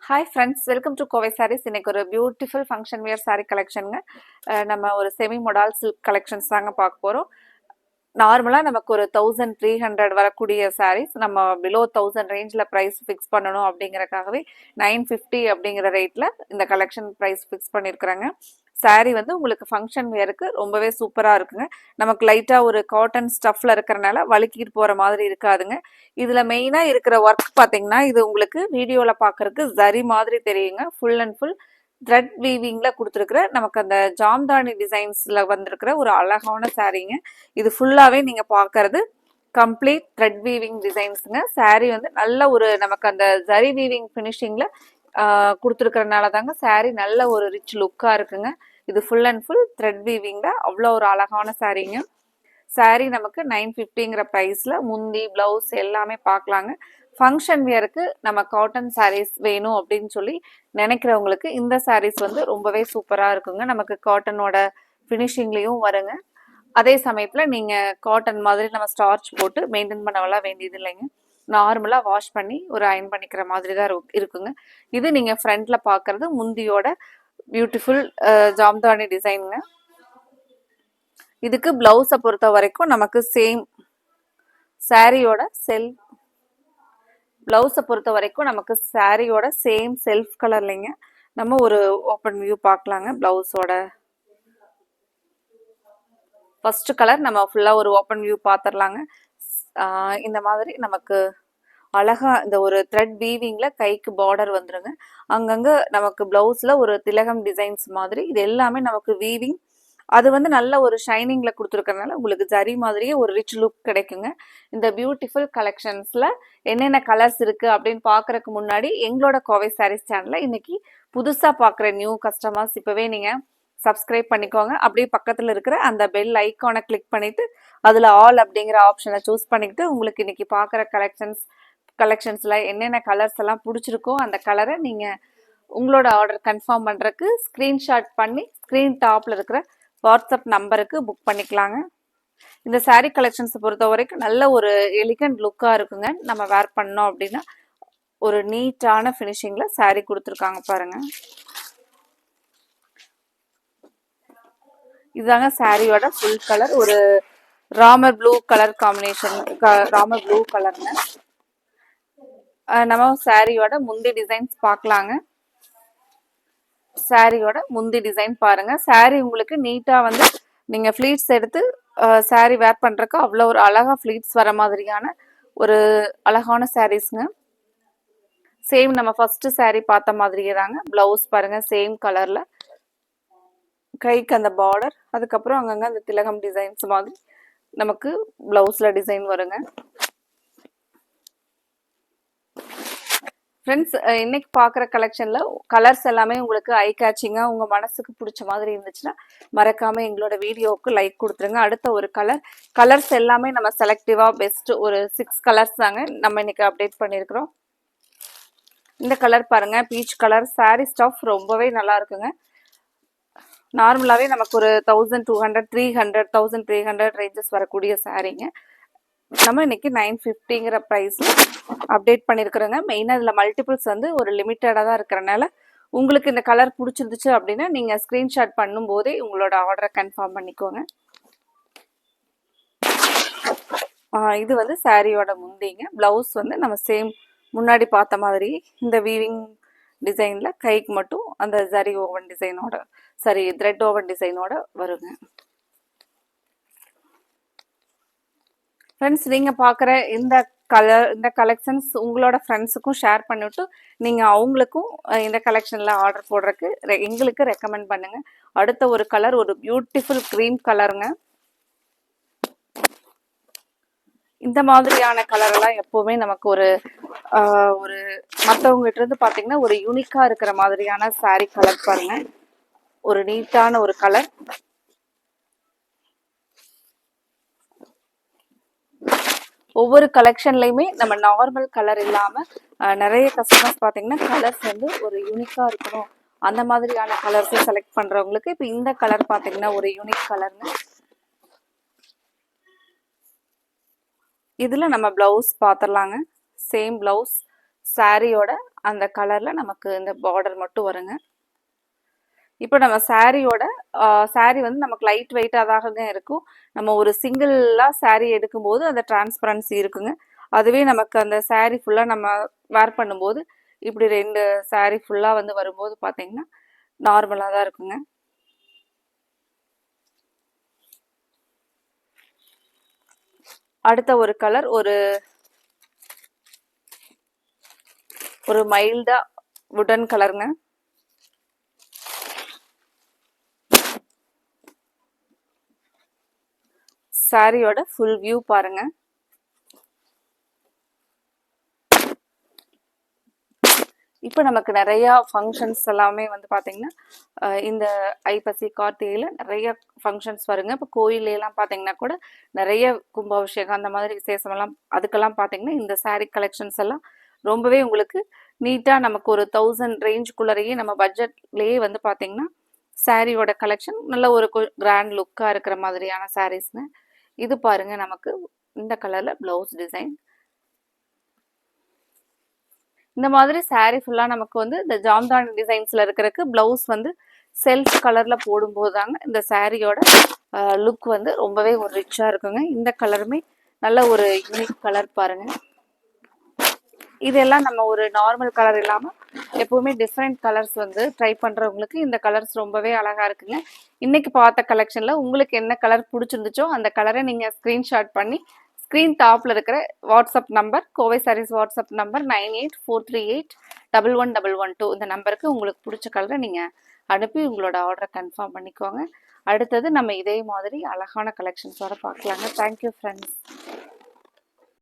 Hi friends, welcome to Kovai sarees. இன்னைக்கு ஒரு beautiful function wear saree கலெக்ஷனுங்க. நம்ம ஒரு செமி மொடால் சில்க் கலெக்ஷன்ஸ் தாங்க பார்க்க போகிறோம். நார்மலாக நமக்கு ஒரு 1300 வரக்கூடிய சாரீஸ் நம்ம பிலோ 1000 ரேஞ்சில் ப்ரைஸ் ஃபிக்ஸ் பண்ணணும் அப்படிங்கிறக்காகவே 950 அப்படிங்கிற ரேட்டில் இந்த கலெக்ஷன் ப்ரைஸ் ஃபிக்ஸ் பண்ணியிருக்கிறாங்க. சாரீ வந்து உங்களுக்கு ஃபங்க்ஷன் வியருக்கு ரொம்பவே சூப்பராக இருக்குங்க. நமக்கு லைட்டாக ஒரு காட்டன் ஸ்டஃப்ல இருக்கிறனால வழுக்கிட்டு போகிற மாதிரி இருக்காதுங்க. இதில் மெயினாக இருக்கிற ஒர்க் பார்த்தீங்கன்னா, இது உங்களுக்கு வீடியோவில் பார்க்கறதுக்கு ஜரி மாதிரி தெரியுங்க. ஃபுல் அண்ட் ஃபுல் த்ரெட் வீவிங்கில் கொடுத்துருக்குற நமக்கு அந்த ஜாம்தானி டிசைன்ஸில் வந்திருக்கிற ஒரு அழகான சாரீங்க. இது ஃபுல்லாகவே நீங்கள் பார்க்கறது கம்ப்ளீட் த்ரெட் வீவிங் டிசைன்ஸுங்க. சாரீ வந்து நல்ல ஒரு நமக்கு அந்த ஜரி வீவிங் ஃபினிஷிங்கில் கொடுத்துருக்கறனால தாங்க சாரீ நல்ல ஒரு ரிச் லுக்காக இருக்குங்க. இது ஃபுல் அண்ட் ஃபுல் த்ரெட் வீவிங்கில் அவ்வளோ ஒரு அழகான சாரீங்க. சாரீ நமக்கு 950ங்கிற ப்ரைஸில் முந்தி ப்ளவுஸ் எல்லாமே பார்க்கலாங்க. ஃபங்க்ஷன் வியருக்கு நம்ம காட்டன் சாரீஸ் வேணும் அப்படின்னு சொல்லி நினைக்கிறவங்களுக்கு இந்த சாரீஸ் வந்து ரொம்பவே சூப்பராக இருக்குங்க. நமக்கு காட்டனோட ஃபினிஷிங்லேயும் வருங்க. அதே சமயத்தில் நீங்கள் காட்டன் மாதிரி நம்ம ஸ்டார்ச் போட்டு மெயின்டைன் பண்ணவெல்லாம் வேண்டியது இல்லைங்க. நார்மலாக வாஷ் பண்ணி ஒரு அயன் பண்ணிக்கிற மாதிரி தான் இருக்குங்க. இது நீங்கள் ஃப்ரண்ட்டில் பார்க்குறது முந்தியோட பியூட்டிஃபுல் ஜாம்தானி டிசைனுங்க. இதுக்கு பிளவுஸை பொறுத்த வரைக்கும் நமக்கு சேம் சாரியோட பிளவுஸை பொறுத்த வரைக்கும் நமக்கு சாரியோட சேம் செல்ஃப் கலர்லைங்க. நம்ம ஒரு ஓப்பன் வியூ பார்க்கலாங்க. பிளவுஸோட ஃபர்ஸ்ட் கலர் நம்ம ஃபுல்லாக ஒரு ஓப்பன் வியூ பார்த்துடலாங்க. இந்த மாதிரி நமக்கு அழகா இந்த ஒரு த்ரெட் வீவிங்ல கைக்கு பார்டர் வந்துருங்க. அங்கங்க நமக்கு பிளவுஸ்ல ஒரு திலகம் டிசைன்ஸ் மாதிரி இது எல்லாமே நமக்கு வீவிங். அது வந்து நல்ல ஒரு ஷைனிங்ல கொடுத்துருக்கறனால உங்களுக்கு ஜரி மாதிரியே ஒரு ரிச் லுக் கிடைக்குங்க. இந்த பியூட்டிஃபுல் கலெக்ஷன்ஸ்ல என்னென்ன கலர்ஸ் இருக்கு அப்படின்னு பாக்குறதுக்கு முன்னாடி எங்களோட கோவை சாரீஸ் சேனல்ல இன்னைக்கு புதுசா பாக்குற நியூ கஸ்டமர்ஸ் இப்பவே நீங்க சப்ஸ்கிரைப் பண்ணிக்கோங்க. அப்படியே பக்கத்துல இருக்கிற அந்த பெல் ஐக்கானை கிளிக் பண்ணிட்டு அதுல ஆல் அப்படிங்கிற ஆப்ஷனை சூஸ் பண்ணிக்கிட்டு உங்களுக்கு இன்னைக்கு பாக்குற கலெக்ஷன்ஸ்ல என்னென்ன கலர்ஸ் எல்லாம் பிடிச்சிருக்கோ அந்த கலரை நீங்க உங்களோட ஆர்டர் கன்ஃபார்ம் பண்றதுக்கு ஸ்கிரீன்ஷாட் பண்ணி ஸ்கிரீன் டாப்ல இருக்கிற வாட்ஸ்அப் நம்பருக்கு புக் பண்ணிக்கலாங்க. இந்த சாரீ கலெக்ஷன்ஸை பொறுத்த வரைக்கும் நல்ல ஒரு எலிகண்ட் லுக்காக இருக்குங்க. நம்ம வேர் பண்ணோம் அப்படின்னா ஒரு நீட்டான ஃபினிஷிங்ல சாரீ கொடுத்துருக்காங்க பாருங்க. இதுதாங்க சாரியோட ஃபுல் கலர். ஒரு Ramar blue colour combination, Ramar blue கலர்ங்க. நம்ம சாரியோட முந்தி டிசைன்ஸ் பார்க்கலாங்க. சாரியோட முந்தி டிசைன் பாருங்க. சாரி உங்களுக்கு நீட்டா வந்து நீங்க ஃபிளீட்ஸ் எடுத்து சாரி வேர் பண்றதுக்கு அவ்வளோ ஒரு அழகா ஃபிளீட்ஸ் வர மாதிரியான ஒரு அழகான சாரீஸ்ங்க. சேம் நம்ம ஃபர்ஸ்ட் சாரி பார்த்த மாதிரியே தாங்க. பிளவுஸ் பாருங்க சேம் கலர்ல, கைக்கு அந்த பார்டர், அதுக்கப்புறம் அங்கங்க அந்த திலகம் டிசைன்ஸ் மாதிரி நமக்கு பிளவுஸ்ல டிசைன் வருங்க. ஃப்ரெண்ட்ஸ், இன்னைக்கு பார்க்குற கலெக்ஷனில் கலர்ஸ் எல்லாமே உங்களுக்கு ஐ கேச்சிங்காக உங்கள் மனசுக்கு பிடிச்ச மாதிரி இருந்துச்சுன்னா மறக்காமல் எங்களோட வீடியோவுக்கு லைக் கொடுத்துருங்க. அடுத்த ஒரு கலர்ஸ் எல்லாமே நம்ம செலக்டிவாக பெஸ்ட்டு ஒரு 6 கலர்ஸ் தாங்க நம்ம இன்னைக்கு அப்டேட் பண்ணியிருக்கிறோம். இந்த கலர் பாருங்க, பீச் கலர். சாரீ ஸ்டஃப் ரொம்பவே நல்லா இருக்குங்க. நார்மலாகவே நமக்கு ஒரு 1200, 300, 1300 ரேஞ்சஸ் வரக்கூடிய சாரீங்க. நம்ம இன்னைக்கு 950ங்கிற ப்ரைஸில் அப்டேட் பண்ணியிருக்கிறோங்க. மெயினாக இதில் மல்டிபிள்ஸ் வந்து ஒரு லிமிட்டடாக தான் இருக்கிறனால உங்களுக்கு இந்த கலர் பிடிச்சிருந்துச்சு அப்படின்னா நீங்கள் ஸ்க்ரீன்ஷாட் பண்ணும்போதே உங்களோட ஆர்டரை கன்ஃபார்ம் பண்ணிக்கோங்க. இது வந்து சாரியோட முந்திங்க. ப்ளவுஸ் வந்து நம்ம சேம் முன்னாடி பார்த்த மாதிரி இந்த வீவிங் டிசைனில் கைக்கு மட்டும் அந்த ஜரி ஓவன் டிசைனோட த்ரெட் ஓவன் டிசைனோட வருங்க. ஃப்ரெண்ட்ஸ், நீங்கள் பார்க்குற இந்த கலெக்ஷன்ஸ் உங்களோட ஃப்ரெண்ட்ஸுக்கும் ஷேர் பண்ணிவிட்டு நீங்கள் அவங்களுக்கும் இந்த கலெக்ஷனில் ஆர்டர் போடுறதுக்கு எங்களுக்கு ரெக்கமெண்ட் பண்ணுங்கள். அடுத்த ஒரு கலர் ஒரு பியூட்டிஃபுல் க்ரீம் கலருங்க. இந்த மாதிரியான கலரெல்லாம் எப்போவுமே நமக்கு ஒரு மற்றவங்ககிட்ட இருந்து பார்த்தீங்கன்னா ஒரு யூனிக்காக இருக்கிற மாதிரியான சாரீ கலர் பாருங்க. ஒரு நீட்டான ஒரு கலர். ஒவ்வொரு கலெக்ஷன்லையுமே நம்ம நார்மல் கலர் இல்லாமல் நிறைய கஸ்டமர்ஸ் பார்த்தீங்கன்னா கலர்ஸ் வந்து ஒரு யூனிக்காக இருக்கணும் அந்த மாதிரியான கலர்ஸை செலக்ட் பண்ணுறவங்களுக்கு இப்போ இந்த கலர் பார்த்தீங்கன்னா ஒரு யூனிக் கலருங்க. இதில் நம்ம ப்ளவுஸ் பார்த்துடலாங்க. சேம் ப்ளவுஸ் சாரியோட அந்த கலரில் நமக்கு இந்த பார்டர் மட்டும் வருங்க. இப்போ நம்ம சாரியோட சாரி வந்து நமக்கு லைட் வெயிட்டாக தாங்க இருக்கும். நம்ம ஒரு சிங்கிளாக சாரி எடுக்கும்போது அந்த டிரான்ஸ்பரன்சி இருக்குங்க. அதுவே நமக்கு அந்த சாரி ஃபுல்லாக நம்ம வேர் பண்ணும்போது இப்படி 2 சாரி ஃபுல்லாக வந்து வரும்போது பார்த்தீங்கன்னா நார்மலாக தான் இருக்குங்க. அடுத்த ஒரு கலர் ஒரு மைல்டா வுடன் கலருங்க. சாரியோட ஃபுல் வியூ பாருங்க. இப்போ நமக்கு நிறையா ஃபங்க்ஷன்ஸ் எல்லாமே வந்து பார்த்தீங்கன்னா இந்த ஐப்பசி கார்த்திகையில் நிறைய ஃபங்க்ஷன்ஸ் வருங்க. இப்போ கோயிலெலாம் பார்த்தீங்கன்னா கூட நிறைய கும்பாபிஷேகம் அந்த மாதிரி விசேஷமெல்லாம் அதுக்கெல்லாம் பார்த்தீங்கன்னா இந்த சாரீ கலெக்ஷன்ஸ் எல்லாம் ரொம்பவே உங்களுக்கு நீட்டாக நமக்கு ஒரு 1000 ரேஞ்சுக்குள்ளரையே நம்ம பட்ஜெட்லேயே வந்து பார்த்தீங்கன்னா சாரியோட கலெக்ஷன் நல்ல ஒரு கிராண்ட் லுக்காக இருக்கிற மாதிரியான சாரீஸ்ங்க. இது பாருங்க, நமக்கு இந்த கலரில் ப்ளவுஸ் டிசைன். இந்த மாதிரி சாரீ ஃபுல்லாக நமக்கு வந்து இந்த ஜாம்தானி டிசைன்ஸில் இருக்கிறதுக்கு ப்ளவுஸ் வந்து செல்ஃப் கலரில் போடும்போது தாங்க இந்த சாரியோட லுக் வந்து ரொம்பவே ஒரு ரிச்சாக இருக்குங்க. இந்த கலருமே நல்ல ஒரு யூனிக் கலர் பாருங்கள். இதெல்லாம் நம்ம ஒரு நார்மல் கலர் இல்லாமல் எப்போவுமே டிஃப்ரெண்ட் கலர்ஸ் வந்து ட்ரை பண்ணுறவங்களுக்கு இந்த கலர்ஸ் ரொம்பவே அழகாக இருக்குங்க. இன்றைக்கி பார்த்த கலெக்ஷனில் உங்களுக்கு என்ன கலர் பிடிச்சிருந்துச்சோ அந்த கலரை நீங்கள் ஸ்க்ரீன்ஷாட் பண்ணி ஸ்க்ரீன் டாப்பில் இருக்கிற WhatsApp number, Kovai sarees WhatsApp number 9843811112 இந்த நம்பருக்கு உங்களுக்கு பிடிச்ச கலரை நீங்கள் அனுப்பி உங்களோட ஆர்டரை கன்ஃபார்ம் பண்ணிக்கோங்க. அடுத்தது நம்ம இதே மாதிரி அழகான கலெக்ஷன்ஸோடு பார்க்கலாங்க. Thank you friends.